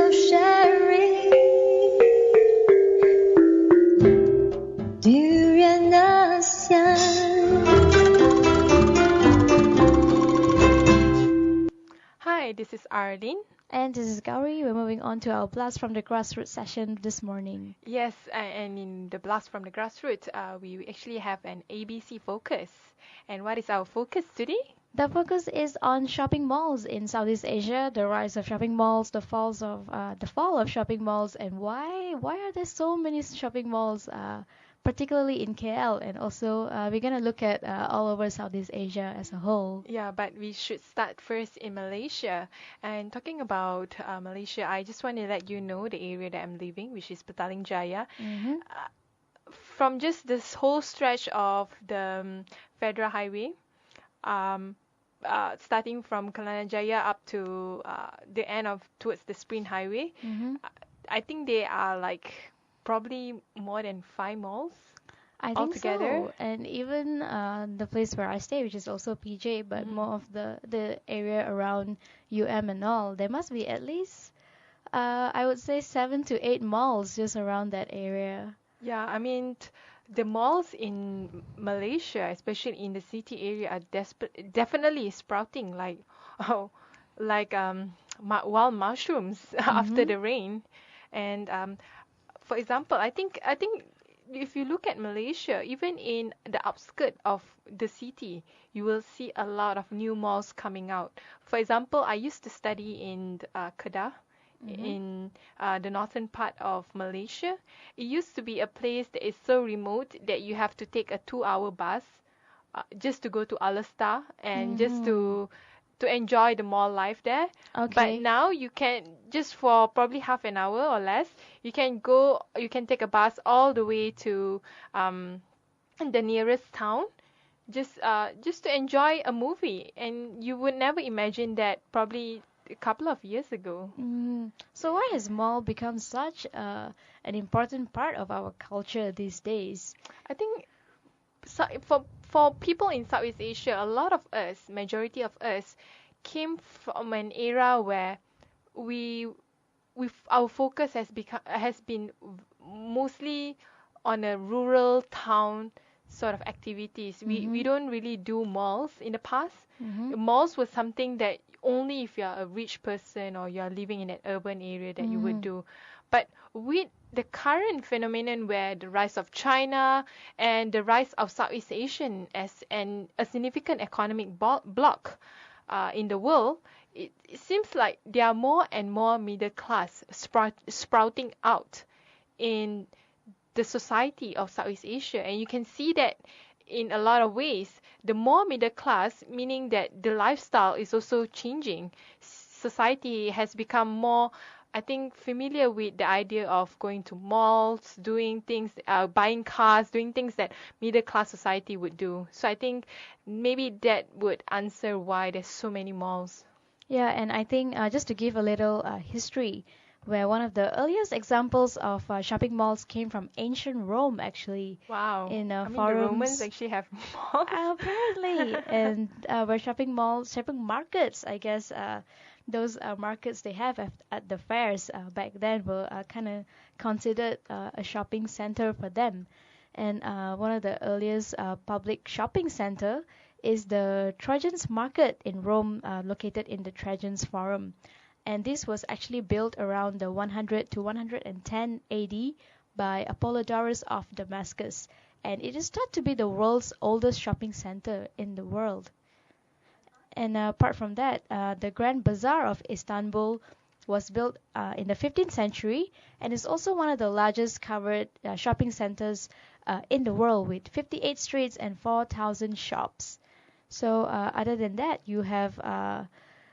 of sharing. Durian ASEAN. Hi, this is Arlene. And this is Gowri. We're moving on to our Blast from the Grassroots session this morning. Yes, and in the Blast from the Grassroots, we actually have an ABC focus. And what is our focus today? The focus is on shopping malls in Southeast Asia, the rise of shopping malls, the fall of shopping malls, and why are there so many shopping malls, particularly in KL, and also we're gonna look at all over Southeast Asia as a whole. Yeah, but we should start first in Malaysia. And talking about Malaysia, I just want to let you know the area that I'm living, which is Petaling Jaya. From just this whole stretch of the Federal Highway, starting from Kelana Jaya up to the end of towards the Sprint Highway, I think they are like probably more than 5 malls I think altogether. so, and even the place where I stay, which is also PJ, but more of the area around and all, there must be at least I would say 7 to 8 malls just around that area. Yeah, I mean, the malls in Malaysia, especially in the city area, are definitely sprouting like wild mushrooms after the rain. And for example, I think if you look at Malaysia, even in the outskirts of the city, you will see a lot of new malls coming out. For example, I used to study in Kedah, in the northern part of Malaysia. It used to be a place that is so remote that you have to take a 2-hour bus just to go to Alastar and just to enjoy the mall life there. Okay. But now you can, just for probably half an hour or less, you can take a bus all the way to the nearest town just to enjoy a movie. And you would never imagine that probably a couple of years ago. So why has mall become such an important part of our culture these days? I think for people in Southeast Asia, a lot of us, majority of us, came from an era where our focus has been mostly on a rural town sort of activities. We don't really do malls in the past. Malls was something that only if you're a rich person or you're living in an urban area that you would do. But with the current phenomenon where the rise of China and the rise of Southeast Asian as a significant economic bloc in the world, it seems like there are more and more middle class sprouting out in the society of Southeast Asia. And you can see that in a lot of ways. The more middle class, meaning that the lifestyle is also changing. Society has become more, I think, familiar with the idea of going to malls, doing things, buying cars, doing things that middle class society would do. So I think maybe that would answer why there's so many malls. Yeah, and I think just to give a little history, where one of the earliest examples of shopping malls came from ancient Rome, actually. Wow. In I mean, forums. the Romans actually have malls. Apparently, and where shopping markets, I guess, those markets they have at the fairs back then were kind of considered a shopping center for them. And one of the earliest public shopping center is the Trajan's Market in Rome, located in the Trajan's Forum. And this was actually built around the 100 to 110 AD by Apollodorus of Damascus. And it is thought to be the world's oldest shopping center in the world. And apart from that, the Grand Bazaar of Istanbul was built in the 15th century and is also one of the largest covered shopping centers in the world, with 58 streets and 4,000 shops. So other than that, you have,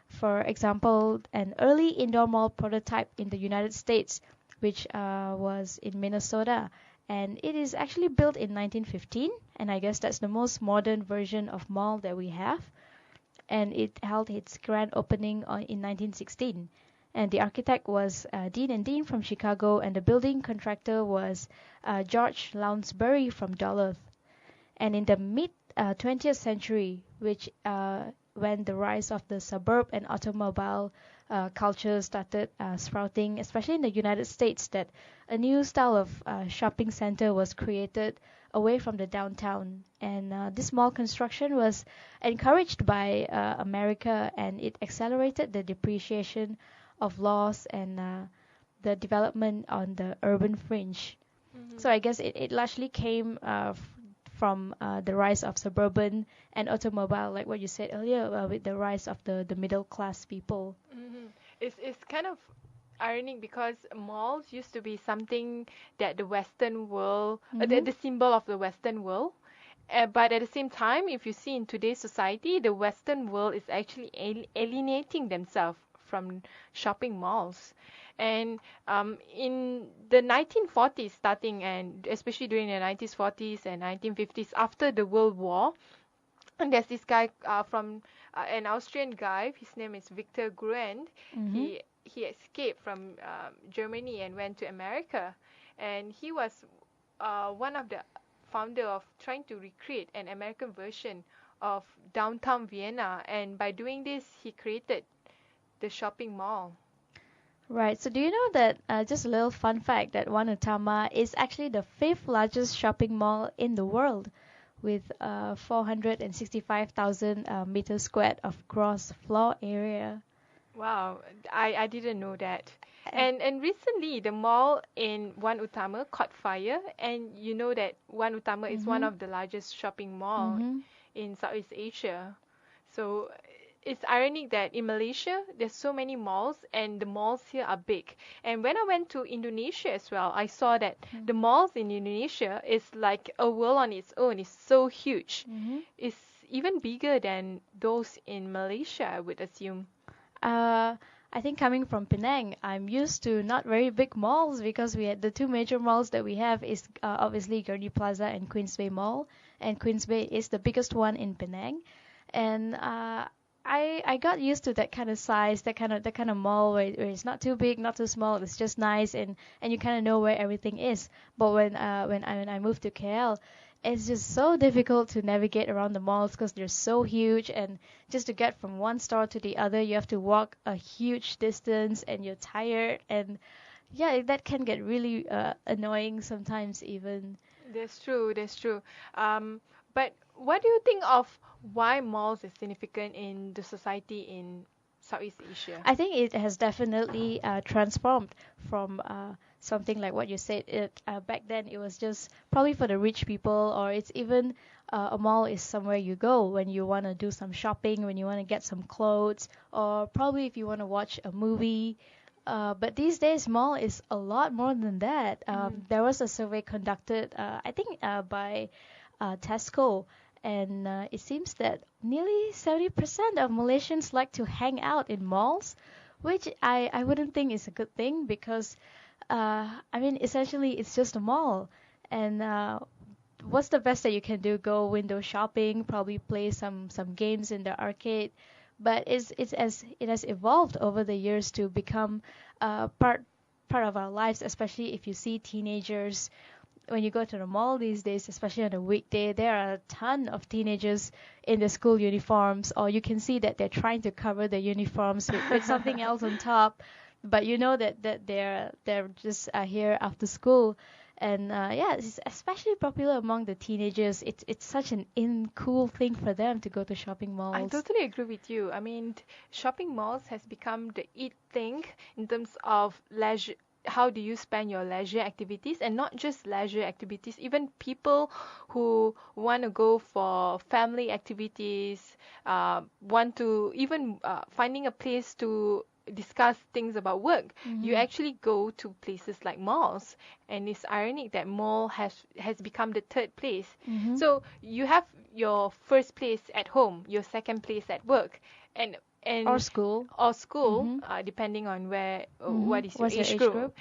for example, an early indoor mall prototype in the United States, which was in Minnesota. And it is actually built in 1915, and I guess that's the most modern version of mall that we have. And it held its grand opening in 1916. And the architect was Dean and Dean from Chicago, and the building contractor was George Lounsbury from Duluth. And in the mid 20th century, which when the rise of the suburb and automobile culture started sprouting, especially in the United States, that a new style of shopping center was created away from the downtown. And this mall construction was encouraged by America, and it accelerated the depreciation of laws and the development on the urban fringe. So I guess it largely came from the rise of suburban and automobile, like what you said earlier, with the rise of the middle class people. It's kind of ironic because malls used to be something that the Western world, the symbol of the Western world. But at the same time, if you see in today's society, the Western world is actually alienating themselves from shopping malls. And in the 1940s, starting and especially during the 1940s and 1950s, after the World War, and there's this guy from an Austrian guy. His name is Victor Gruen. He escaped from Germany and went to America, and he was one of the founder of trying to recreate an American version of downtown Vienna. And by doing this, he created the shopping mall. Right. So do you know that just a little fun fact that One Utama is actually the fifth largest shopping mall in the world, with 465,000 meters squared of gross floor area. Wow, I didn't know that. And recently, the mall in One Utama caught fire, and you know that One Utama is one of the largest shopping mall in Southeast Asia. So it's ironic that in Malaysia, there's so many malls, and the malls here are big. And when I went to Indonesia as well, I saw that the malls in Indonesia is like a world on its own. It's so huge. It's even bigger than those in Malaysia, I would assume. I think coming from Penang, I'm used to not very big malls, because we had the two major malls that we have is obviously Gowri Plaza and Queensway Mall, and Queensway is the biggest one in Penang. And I got used to that kind of size, that kind of mall where it's not too big, not too small. It's just nice, and you kind of know where everything is. But when I moved to KL, it's just so difficult to navigate around the malls because they're so huge, and just to get from one store to the other, you have to walk a huge distance, and you're tired, and yeah, that can get really annoying sometimes even. That's true. But what do you think of why malls is significant in the society in Southeast Asia? I think it has definitely transformed from something like what you said. Back then, it was just probably for the rich people, or it's even a mall is somewhere you go when you want to do some shopping, when you want to get some clothes, or probably if you want to watch a movie. But these days, mall is a lot more than that. There was a survey conducted, I think, by Tesco, and it seems that nearly 70% of Malaysians like to hang out in malls, which I wouldn't think is a good thing, because I mean, essentially it's just a mall, and what's the best that you can do? Go window shopping, probably play some games in the arcade. But it has evolved over the years to become part of our lives, especially if you see teenagers. When you go to the mall these days, especially on a weekday, there are a ton of teenagers in the school uniforms, or you can see that they're trying to cover the uniforms with something else on top, but you know that they're just here after school. And yeah, it's especially popular among the teenagers. It's such an cool thing for them to go to shopping malls. I totally agree with you. I mean, shopping malls has become the it thing in terms of leisure. How do you spend your leisure activities, and not just leisure activities, even people who want to go for family activities, want to even finding a place to discuss things about work. You actually go to places like malls, and it's ironic that mall has become the third place. So you have your first place at home, your second place at work, and or school, depending on where what is your age group.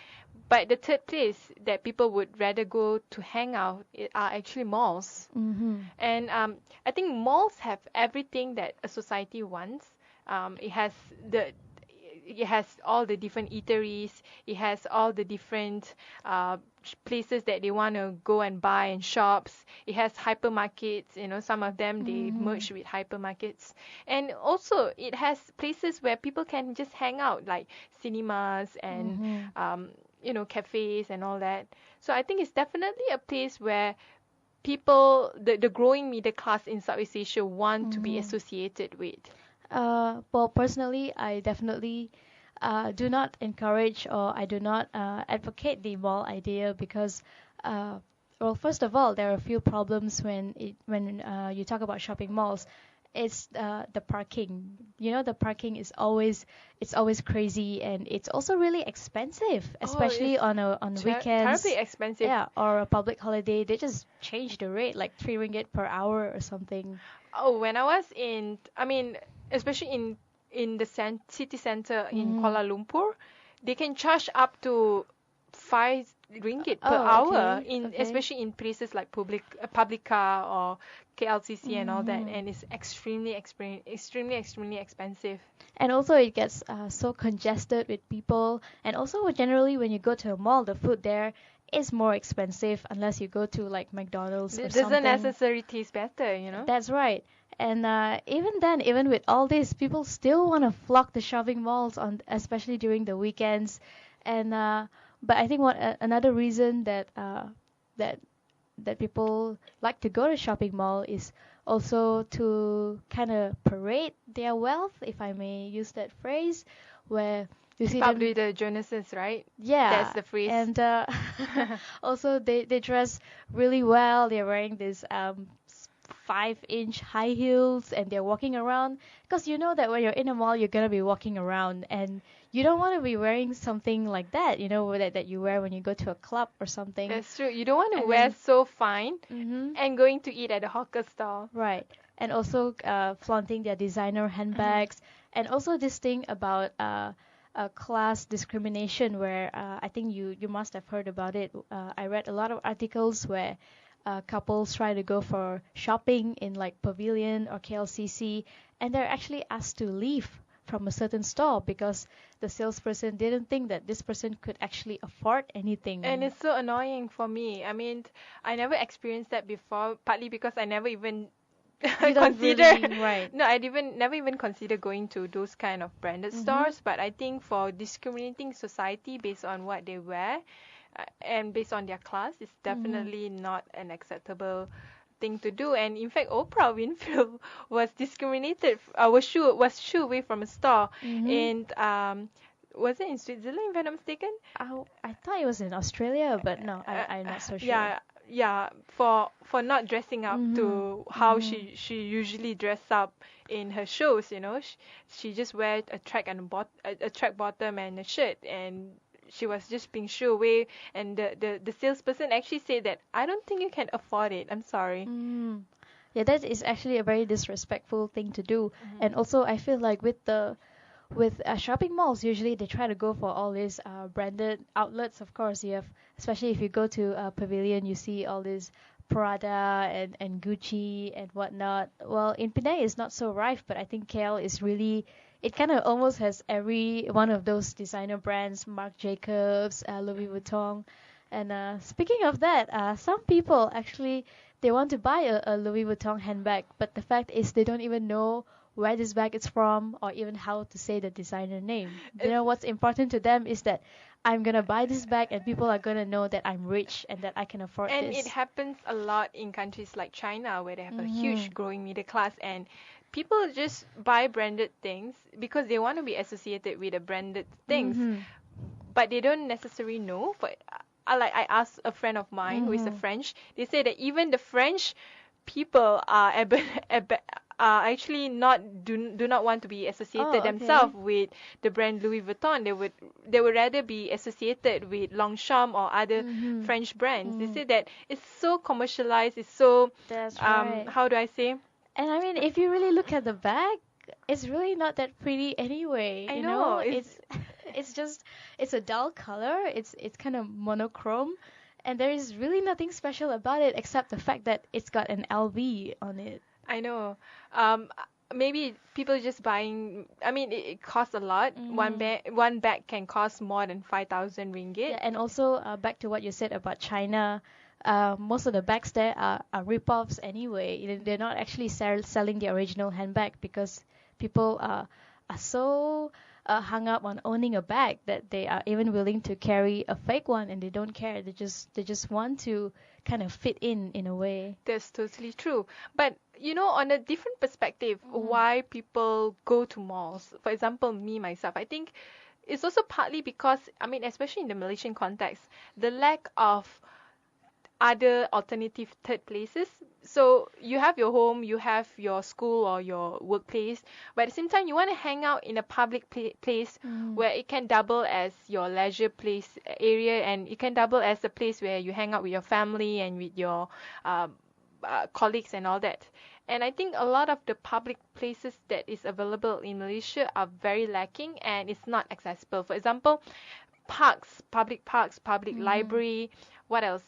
But the third place that people would rather go to hang out are actually malls. And I think malls have everything that a society wants. It has it has all the different eateries. It has all the different places that they want to go and buy, and shops. It has hypermarkets. Some of them they merge with hypermarkets, and also it has places where people can just hang out, like cinemas and cafes and all that. So I think it's definitely a place where people, the growing middle class in Southeast Asia, want to be associated with. Well, personally, I definitely do not encourage, or I do not advocate the mall idea because, well, first of all, there are a few problems when you talk about shopping malls. It's the parking. The parking is always crazy, and it's also really expensive, especially on weekends. Terribly expensive. Yeah, or a public holiday. They just change the rate, like 3 ringgit per hour or something. Oh, when I was especially in the city center in Kuala Lumpur, they can charge up to 5 ringgit per hour, especially in places like Publica or KLCC and all that, and it's extremely expensive. And also it gets so congested with people, and also generally when you go to a mall, the food there is more expensive unless you go to like McDonald's or something. It doesn't necessarily taste better. That's right. And even with all this, people still want to flock the shopping malls especially during the weekends. And but I think another reason that people like to go to shopping mall is also to kind of parade their wealth, if I may use that phrase, where you see probably the Jonases, right? Yeah, that's the phrase. And also they dress really well. They're wearing this 5-inch high heels, and they're walking around, because you know that when you're in a mall, you're gonna be walking around, and you don't want to be wearing something like that, that you wear when you go to a club or something. That's true. You don't want to wear so fine and going to eat at a hawker stall. Right. And also flaunting their designer handbags, and also this thing about class discrimination, where I think you must have heard about it. I read a lot of articles where couples try to go for shopping in like Pavilion or KLCC, and they're actually asked to leave from a certain store because the salesperson didn't think that this person could actually afford anything. And it's so annoying for me. I mean, I never experienced that before, partly because I never even right. No, I never even consider going to those kind of branded stores. But I think for discriminating society based on what they wear, and based on their class, it's definitely not an acceptable thing to do. And in fact, Oprah Winfrey was discriminated, was shooed away from a store, and was it in Switzerland, if I'm not mistaken? I thought it was in Australia, but no, I'm not so sure. Yeah, for not dressing up to how she usually dress up in her shows. She just wear a track bottom and a shirt, and she was just being shooed away, and the salesperson actually said that, I don't think you can afford it. I'm sorry. Yeah, that is actually a very disrespectful thing to do. And also, I feel like with shopping malls, usually they try to go for all these branded outlets. Of course, you have, especially if you go to Pavilion, you see all these Prada and Gucci and whatnot. Well, in Penang it's not so rife, but I think KL is really, it kind of almost has every one of those designer brands, Marc Jacobs, Louis Vuitton. And speaking of that, some people actually, they want to buy a Louis Vuitton handbag, but the fact is they don't even know where this bag is from or even how to say the designer name. What's important to them is that I'm gonna buy this bag and people are gonna know that I'm rich and that I can afford this. And it happens a lot in countries like China, where they have a huge growing middle class, and people just buy branded things because they want to be associated with the branded things, but they don't necessarily know. I asked a friend of mine who is a French. They say that even the French people are actually do not want to be associated themselves with the brand Louis Vuitton. They would rather be associated with Longchamp or other French brands. They say that it's so commercialized. It's so That's right. How do I say? And I mean, if you really look at the bag, it's really not that pretty anyway. I know. It's a dull color. It's kind of monochrome, and there is really nothing special about it except the fact that it's got an LV on it. I know. maybe people just buying. I mean, it costs a lot. One bag can cost more than 5,000 ringgit. Yeah, and also back to what you said about China, most of the bags there are rip-offs anyway. They're not actually selling the original handbag because people are so hung up on owning a bag that they are even willing to carry a fake one, and they don't care. They just want to kind of fit in a way. That's totally true. But on a different perspective, why people go to malls? For example, me myself, I think it's also partly because, I mean, especially in the Malaysian context, the lack of other alternative third places. So you have your home, you have your school or your workplace, but at the same time you want to hang out in a public place where it can double as your leisure place area, and it can double as a place where you hang out with your family and with your colleagues and all that. And I think a lot of the public places that is available in Malaysia are very lacking, and it's not accessible. For example, public parks, public library, what else?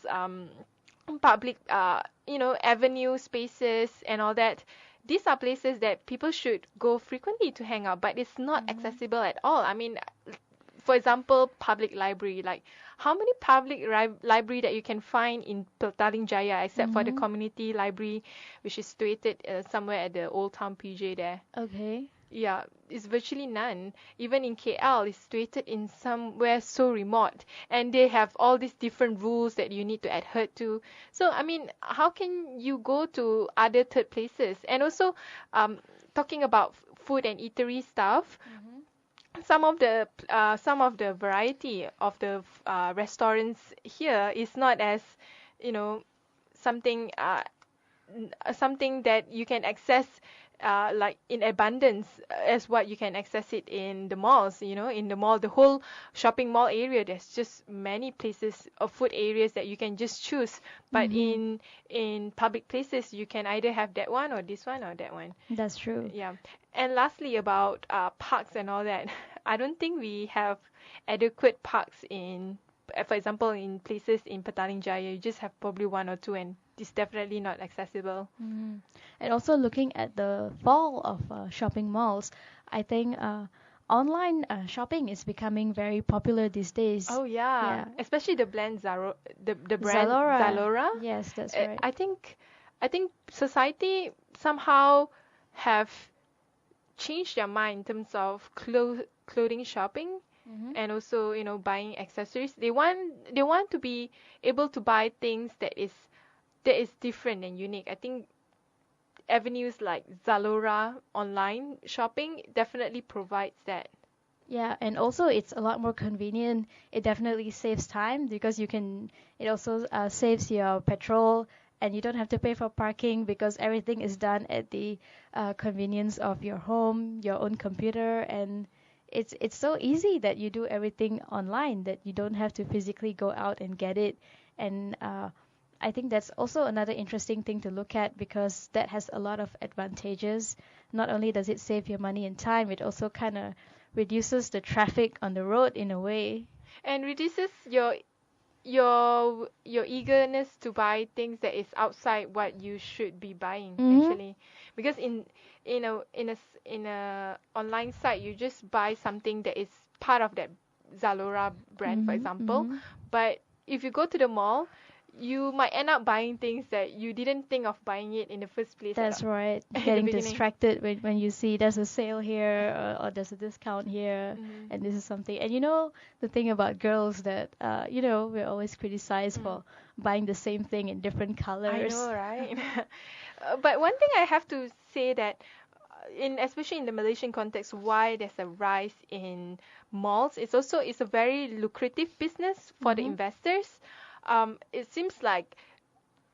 Public, avenue spaces and all that. These are places that people should go frequently to hang out, but it's not accessible at all. I mean, for example, public library. Like, how many public library that you can find in Petaling Jaya, except for the community library, which is situated somewhere at the Old Town PJ there. Okay. Yeah, it's virtually none. Even in KL, it's situated in somewhere so remote, and they have all these different rules that you need to adhere to. So, I mean, how can you go to other third places? And also, talking about food and eatery stuff, some of the variety of the restaurants here is not as, something something that you can access like in abundance as what you can access it in the malls. In the mall, the whole shopping mall area, there's just many places of food areas that you can just choose. But in public places, you can either have that one or this one or that one. That's true. Yeah. And lastly, about parks and all that, I don't think we have adequate parks for example, in places in Petaling Jaya. You just have probably one or two, and it's definitely not accessible. And also looking at the fall of shopping malls, I think online shopping is becoming very popular these days. Oh yeah. Especially the brand the brand Zalora. Zalora. Yes, that's right. I think society somehow have changed their mind in terms of clothing shopping. And also, buying accessories. They want to be able to buy things that is different and unique. I think avenues like Zalora online shopping definitely provides that. Yeah, and also it's a lot more convenient. It definitely saves time because it also saves your petrol, and you don't have to pay for parking because everything is done at the convenience of your home, your own computer, and it's so easy that you do everything online, that you don't have to physically go out and get it. And I think that's also another interesting thing to look at, because that has a lot of advantages. Not only does it save your money and time, it also kind of reduces the traffic on the road in a way. And reduces your eagerness to buy things that is outside what you should be buying, actually. Because in a online site, you just buy something that is part of that Zalora brand, for example. But if you go to the mall, you might end up buying things that you didn't think of buying it in the first place. That's right. Getting distracted when you see there's a sale here, or there's a discount here, and this is something. And the thing about girls that we're always criticized for buying the same thing in different colors. I know, right? But one thing I have to say that especially in the Malaysian context, why there's a rise in malls, it's a very lucrative business for the investors. It seems like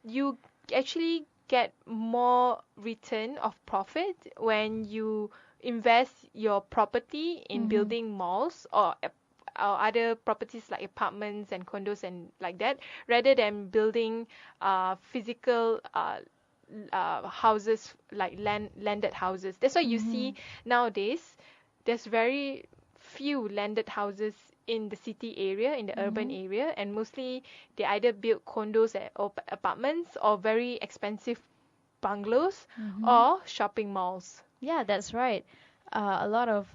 you actually get more return of profit when you invest your property in building malls or other properties like apartments and condos and like that, rather than building physical houses, like landed houses. That's why you see nowadays there's very few landed houses in the city area, in the urban area, and mostly they either build condos or apartments or very expensive bungalows or shopping malls. Yeah, that's right. A lot of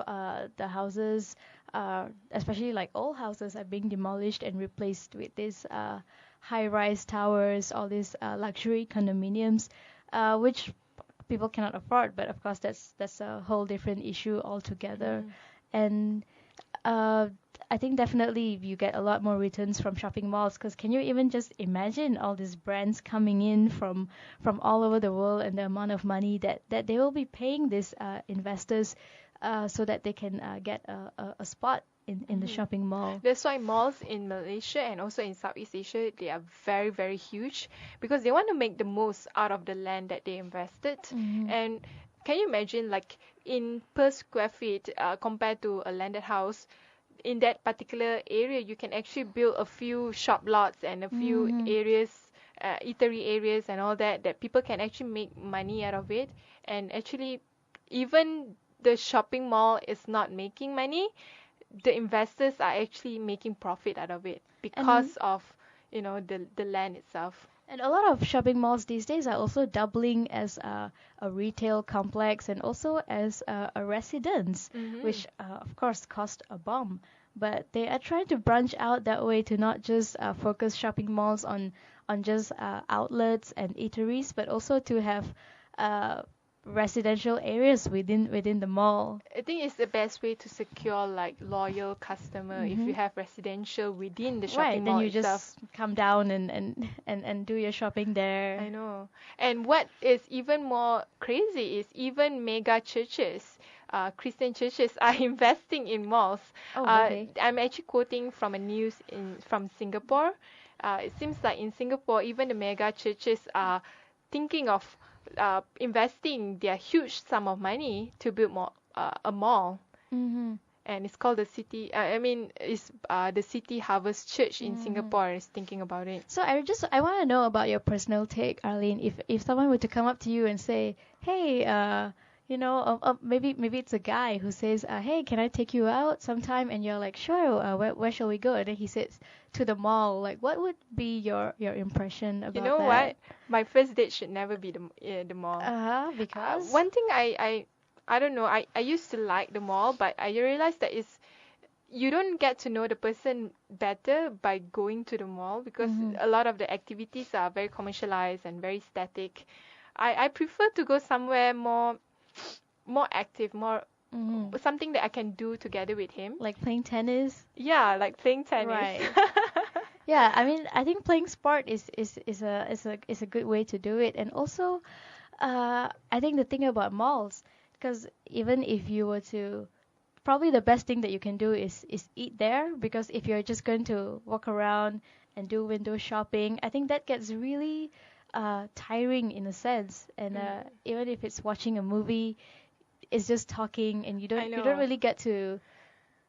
the houses, especially like old houses, are being demolished and replaced with these high-rise towers, all these luxury condominiums, which people cannot afford. But of course, that's a whole different issue altogether. And uh, I think definitely you get a lot more returns from shopping malls because can you even just imagine all these brands coming in from all over the world and the amount of money that they will be paying these investors so that they can get a spot in the shopping mall. That's why malls in Malaysia and also in Southeast Asia, they are very, very huge because they want to make the most out of the land that they invested. And can you imagine, like, in per square feet compared to a landed house, in that particular area, you can actually build a few shop lots and a few areas, eatery areas and all that people can actually make money out of it. And actually, even the shopping mall is not making money, the investors are actually making profit out of it because of, the land itself. And a lot of shopping malls these days are also doubling as a retail complex and also as a residence, which of course cost a bomb. But they are trying to branch out that way to not just focus shopping malls on just outlets and eateries, but also to have residential areas within the mall. I think it's the best way to secure like loyal customer if you have residential within the shopping mall then you itself. just come down and do your shopping there. I know. And what is even more crazy is even mega churches, Christian churches are investing in malls. Okay. I'm actually quoting from a news from Singapore. It seems like in Singapore, even the mega churches are thinking of investing their huge sum of money to build a mall. And it's called the City. It's the City Harvest Church in Singapore is thinking about it. So I want to know about your personal take, Arlene. If someone were to come up to you and say, "Hey, maybe it's a guy who says, "Hey, can I take you out sometime?" And you're like, "Sure. Where shall we go?" And then he says, "To the mall." Like, what would be your impression about that? You know what? My first date should never be the mall. Because one thing I don't know. I used to like the mall, but I realized that you don't get to know the person better by going to the mall because a lot of the activities are very commercialized and very static. I prefer to go somewhere more active, more something that I can do together with him. like playing tennis. Yeah, like playing tennis. Right. Yeah, I mean, I think playing sport is a good way to do it, and also, I think the thing about malls, because even if you were to, probably the best thing that you can do is eat there, because if you're just going to walk around and do window shopping, I think that gets really tiring in a sense, and even if it's watching a movie, it's just talking, and you don't really get to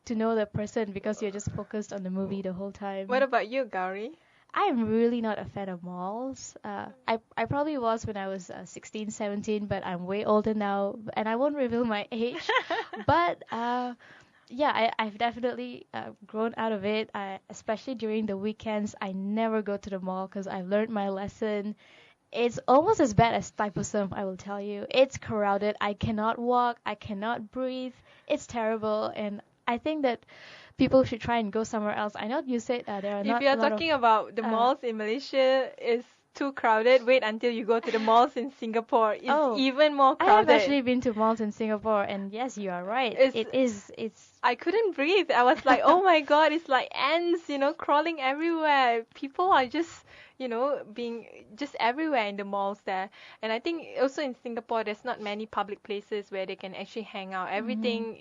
know the person because you're just focused on the movie the whole time. What about you, Gowri? I'm really not a fan of malls. I probably was when I was 16, 17, but I'm way older now, and I won't reveal my age. But yeah, I've definitely grown out of it. Especially during the weekends, I never go to the mall because I've learned my lesson. It's almost as bad as Thaipusam, I will tell you. It's crowded. I cannot walk. I cannot breathe. It's terrible, and I think that people should try and go somewhere else. I know you said there are not If you're a lot talking about the malls in Malaysia is too crowded, wait until you go to the malls in Singapore. It's even more crowded. I have actually been to malls in Singapore, and yes, you are right. It's I couldn't breathe. I was like, oh my god, it's like ants, crawling everywhere. People are just, being just everywhere in the malls there. And I think also in Singapore, there's not many public places where they can actually hang out. Everything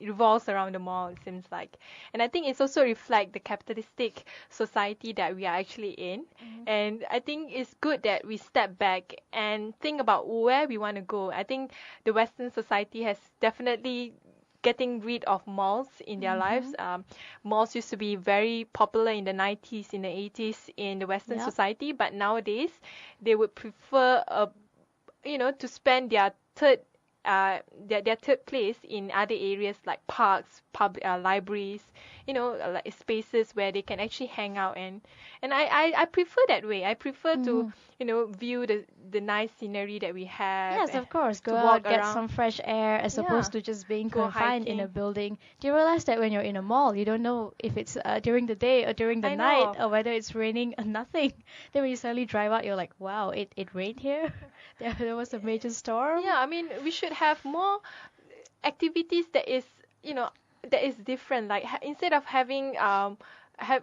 revolves around the mall, it seems like. And I think it's also reflect the capitalistic society that we are actually in. And I think it's good that we step back and think about where we want to go. I think the Western society has definitely getting rid of malls in their lives. Malls used to be very popular in the 90s, in the 80s in the Western society, but nowadays they would prefer, to spend their third their third place in other areas like parks, public libraries, like spaces where they can actually hang out, and I prefer that way. I prefer to view the nice scenery that we have. Yes, of course. To Go walk out, get around. some fresh air as opposed to just being Go confined in a hiking. building. Do you realize that when you're in a mall, you don't know if it's during the day or during the I night know. or whether it's raining or nothing. Then when you suddenly drive out, you're like, wow, it rained here. There was a major storm. Yeah, I mean, we should have more activities that is, that is different. Like instead of having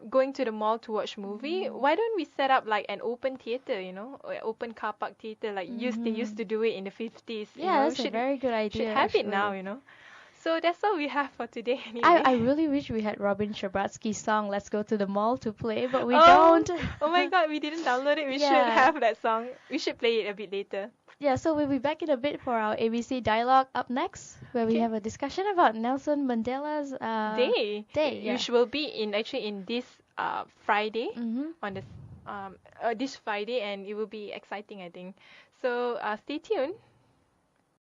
going to the mall to watch movie, why don't we set up like an open theater, or open car park theater like they used to do it in the 50s. Yeah, that's a very good idea. Should have it actually. now. So that's all we have for today anyway. I really wish we had Robin Scherbatsky's song "Let's Go to the Mall" to play, but we Oh, don't. Oh my God, we didn't download it. We should Yeah. have that song. We should play it a bit later. Yeah, so we'll be back in a bit for our ABC dialogue up next, where we Okay. have a discussion about Nelson Mandela's Day. yeah. Which will be in this Friday Mm-hmm. on this Friday, and it will be exciting, I think. So stay tuned.